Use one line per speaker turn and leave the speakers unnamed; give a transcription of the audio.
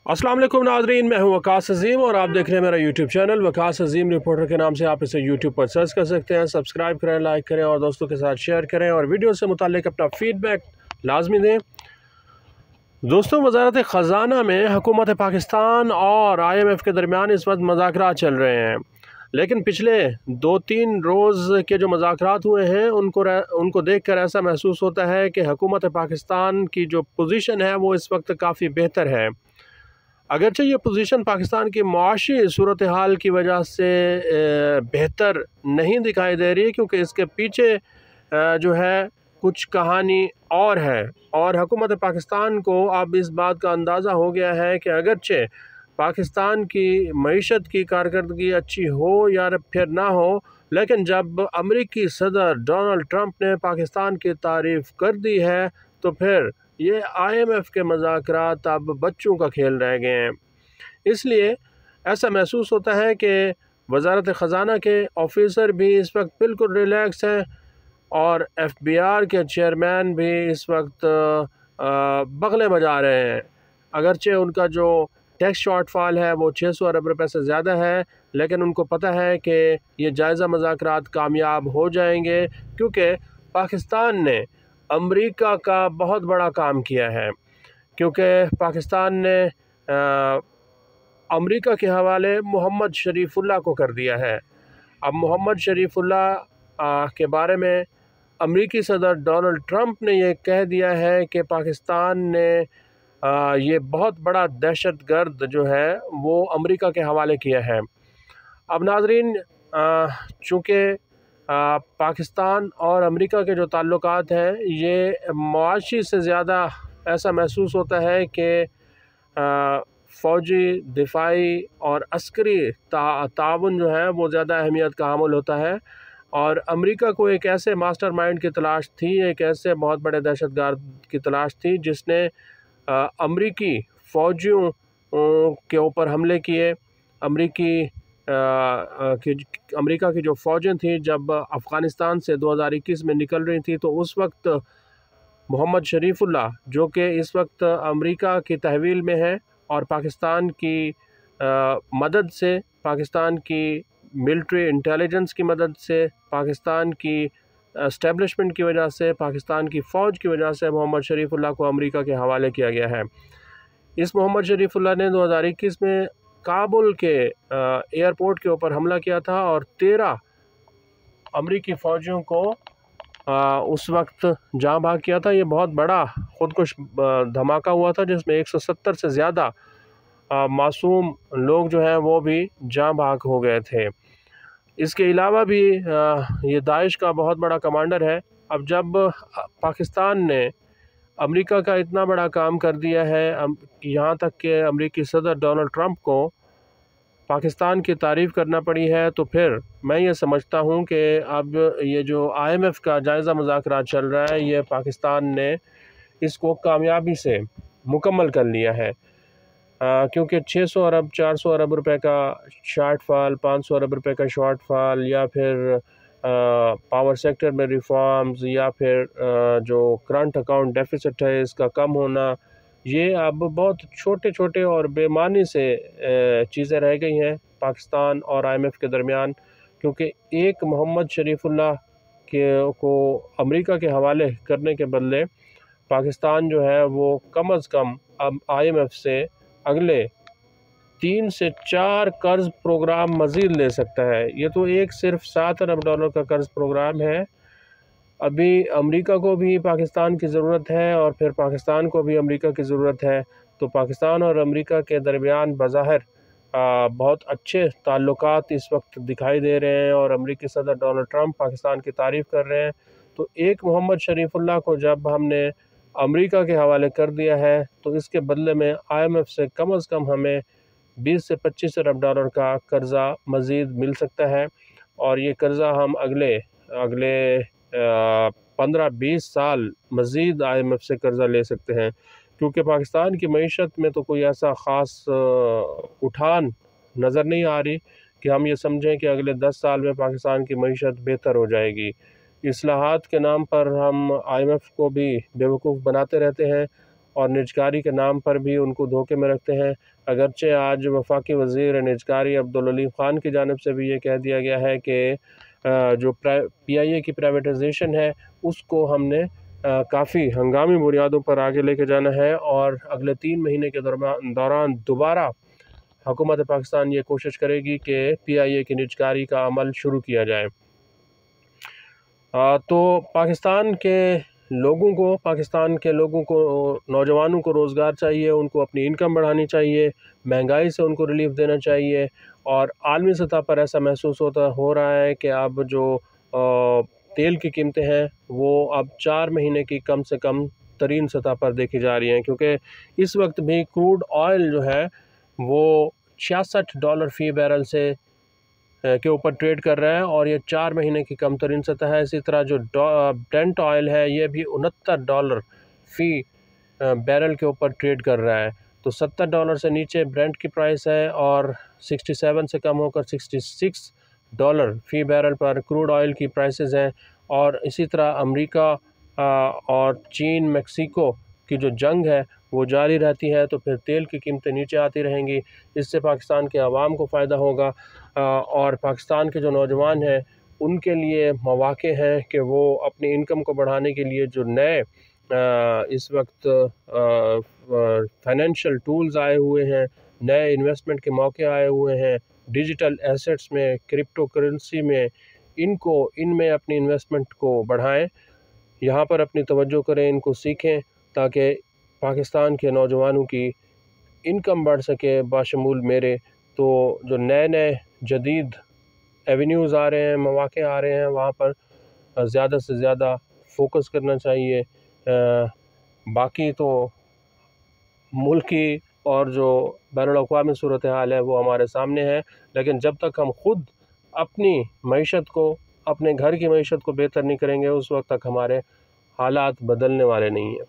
अस्सलाम वालेकुम नाज़रीन, मैं हूं वकास अज़ीम और आप देख रहे हैं मेरा यूट्यूब चैनल वकास अज़ीम रिपोर्टर के नाम से। आप इसे यूट्यूब पर सर्च कर सकते हैं। सब्सक्राइब करें, लाइक करें और दोस्तों के साथ शेयर करें और वीडियो से मुताल्लिक अपना फ़ीडबैक लाजमी दें। दोस्तों, वज़ारत ख़ज़ाना में हुकूमत पाकिस्तान और IMF के दरमियान इस वक्त मुज़ाकरात चल रहे हैं, लेकिन पिछले 2-3 रोज़ के जो मुज़ाकरात हुए हैं उनको देख कर ऐसा महसूस होता है कि हुकूमत पाकिस्तान की जो पोजीशन है वो इस वक्त काफ़ी बेहतर है। अगरचे ये पोजीशन पाकिस्तान की मुआशी सूरत हाल की वजह से बेहतर नहीं दिखाई दे रही, क्योंकि इसके पीछे जो है कुछ कहानी और है। और हुकूमत पाकिस्तान को अब इस बात का अंदाज़ा हो गया है कि अगरचे पाकिस्तान की मईशत की कारकर्दगी अच्छी हो या फिर ना हो, लेकिन जब अमरीकी सदर डोनाल्ड ट्रंप ने पाकिस्तान की तारीफ़ कर दी है तो फिर ये IMF के मुज़ाकरात अब बच्चों का खेल रह गए हैं। इसलिए ऐसा महसूस होता है कि वज़ारत ख़ज़ाना के ऑफ़िसर भी इस वक्त बिल्कुल रिलैक्स हैं और FBR के चेयरमैन भी इस वक्त बगले बजा रहे हैं। अगरचे उनका जो टैक्स शॉर्टफॉल है वो 600 अरब रुपए से ज़्यादा है, लेकिन उनको पता है कि ये जायज़ा मुज़ाकरात कामयाब हो जाएंगे, क्योंकि पाकिस्तान ने अमेरिका का बहुत बड़ा काम किया है। क्योंकि पाकिस्तान ने अमेरिका के हवाले मोहम्मद शरीफुल्लाह को कर दिया है। अब मोहम्मद शरीफुल्लाह के बारे में अमेरिकी सदर डोनाल्ड ट्रंप ने यह कह दिया है कि पाकिस्तान ने ये बहुत बड़ा दहशतगर्द जो है वो अमेरिका के हवाले किया है। अब नाज़रीन, चूँकि पाकिस्तान और अमेरिका के जो ताल्लुकात हैं ये मुआशी से ज़्यादा ऐसा महसूस होता है कि फ़ौजी, दिफ़ाई और अस्करी ताउन जो है वो ज़्यादा अहमियत का हामिल होता है। और अमेरिका को एक ऐसे मास्टरमाइंड की तलाश थी, एक ऐसे बहुत बड़े दहशतगर्द की तलाश थी जिसने अमेरिकी फ़ौजियों के ऊपर हमले किए। अमेरिका की जो फ़ौजें थी जब अफ़गानिस्तान से 2021 में निकल रही थी, तो उस वक्त मोहम्मद शरीफुल्लाह, जो कि इस वक्त अमेरिका की तहवील में है और पाकिस्तान की मदद से, पाकिस्तान की मिलिट्री इंटेलिजेंस की मदद से, पाकिस्तान की एस्टेब्लिशमेंट की वजह से, पाकिस्तान की फ़ौज की वजह से मोहम्मद शरीफुल्लाह को अमेरिका के हवाले किया गया है। इस मोहम्मद शरीफुल्लाह ने 2021 में काबुल के एयरपोर्ट के ऊपर हमला किया था और 13 अमेरिकी फ़ौजियों को उस वक्त जहाँ भाग किया था। ये बहुत बड़ा ख़ुदकुश धमाका हुआ था जिसमें 170 से ज़्यादा मासूम लोग जो हैं वो भी जहाँ भाग हो गए थे। इसके अलावा भी ये दाइश का बहुत बड़ा कमांडर है। अब जब पाकिस्तान ने अमेरिका का इतना बड़ा काम कर दिया है, यहाँ तक कि अमेरिकी सदर डोनाल्ड ट्रंप को पाकिस्तान की तारीफ़ करना पड़ी है, तो फिर मैं ये समझता हूँ कि अब ये जो IMF का जायज़ा मुज़ाकरा चल रहा है ये पाकिस्तान ने इसको कामयाबी से मुकम्मल कर लिया है। क्योंकि 600 अरब 400 अरब रुपए का शॉर्टफॉल, 500 अरब रुपए का शॉर्टफॉल, या फिर पावर सेक्टर में रिफॉर्म्स, या फिर जो करंट अकाउंट डेफिसिट है इसका कम होना, ये अब बहुत छोटे छोटे और बेमानी से चीज़ें रह गई हैं पाकिस्तान और IMF के दरमियान। क्योंकि एक मोहम्मद शरीफुल्लाह को अमेरिका के हवाले करने के बदले पाकिस्तान जो है वो कम अज़ कम अब IMF से अगले 3 से 4 कर्ज़ प्रोग्राम मज़ीद ले सकता है। ये तो एक सिर्फ $7 अरब का कर्ज़ प्रोग्राम है। अभी अमेरिका को भी पाकिस्तान की ज़रूरत है और फिर पाकिस्तान को भी अमेरिका की ज़रूरत है। तो पाकिस्तान और अमेरिका के दरमियान बज़ाहिर बहुत अच्छे ताल्लुकात इस वक्त दिखाई दे रहे हैं और अमेरिकी सदर डोनाल्ड ट्रंप पाकिस्तान की तारीफ़ कर रहे हैं। तो एक मोहम्मद शरीफुल्लाह को जब हमने अमेरिका के हवाले कर दिया है तो इसके बदले में IMF से कम अज़ कम हमें 20 से 25 अरब डॉलर का कर्ज़ा मज़ीद मिल सकता है। और ये कर्ज़ा हम अगले 15-20 साल मज़ीद IMF से कर्ज़ा ले सकते हैं। क्योंकि पाकिस्तान की मईशत में तो कोई ऐसा ख़ास उठान नज़र नहीं आ रही कि हम ये समझें कि अगले 10 साल में पाकिस्तान की मईशत बेहतर हो जाएगी। इस्लाहात के नाम पर हम IMF को भी बेवकूफ़ बनाते रहते हैं और निजकारी के नाम पर भी उनको धोखे में रखते हैं। अगरचे आज वफाकी वज़ीर निजकारी अब्दुल अलीम ख़ान की जानिब से भी ये कह दिया गया है कि जो PIA की प्राइवेटाइजेशन है उसको हमने काफ़ी हंगामी बुनियादों पर आगे लेके जाना है और अगले 3 महीने के दौरान दोबारा हुकूमत पाकिस्तान ये कोशिश करेगी कि PIA की निजकारी का अमल शुरू किया जाए। तो पाकिस्तान के लोगों को नौजवानों को रोज़गार चाहिए, उनको अपनी इनकम बढ़ानी चाहिए, महंगाई से उनको रिलीफ देना चाहिए। और आलमी सतह पर ऐसा महसूस हो रहा है कि अब जो तेल की कीमतें हैं वो अब 4 महीने की कम से कम तरीन सतह पर देखी जा रही हैं, क्योंकि इस वक्त भी क्रूड ऑयल जो है वो $66 फ़ी बैरल से के ऊपर ट्रेड कर रहा है और ये 4 महीने की कम तरीन सतह है। इसी तरह जो ब्रेंट ऑयल है ये भी $69 फ़ी बैरल के ऊपर ट्रेड कर रहा है। तो $70 से नीचे ब्रेंट की प्राइस है और 67 से कम होकर $66 फ़ी बैरल पर क्रूड ऑयल की प्राइसेस हैं। और इसी तरह अमेरिका और चीन मेक्सिको की जो जंग है वो जारी रहती है, तो फिर तेल की कीमतें नीचे आती रहेंगी। इससे पाकिस्तान के अवाम को फ़ायदा होगा और पाकिस्तान के जो नौजवान हैं उनके लिए मौक़े हैं कि वो अपनी इनकम को बढ़ाने के लिए जो नए इस वक्त फाइनेंशियल टूल्स आए हुए हैं, नए इन्वेस्टमेंट के मौके आए हुए हैं, डिजिटल एसेट्स में, क्रिप्टो करेंसी में, इनमें अपनी इन्वेस्टमेंट को बढ़ाएं, यहाँ पर अपनी तवज्जो करें, इनको सीखें ताकि पाकिस्तान के नौजवानों की इनकम बढ़ सके बाशमूल मेरे। तो जो नए जदीद एवेन्यूज़ आ रहे हैं, मौक़े आ रहे हैं, वहाँ पर ज़्यादा से ज़्यादा फ़ोकस करना चाहिए। बाकी तो मुल्की और जो बैनुल-अक़वामी सूरत हाल है वो हमारे सामने है, लेकिन जब तक हम ख़ुद अपनी मईशत को, अपने घर की मईशत को बेहतर नहीं करेंगे उस वक्त तक हमारे हालात बदलने वाले नहीं हैं।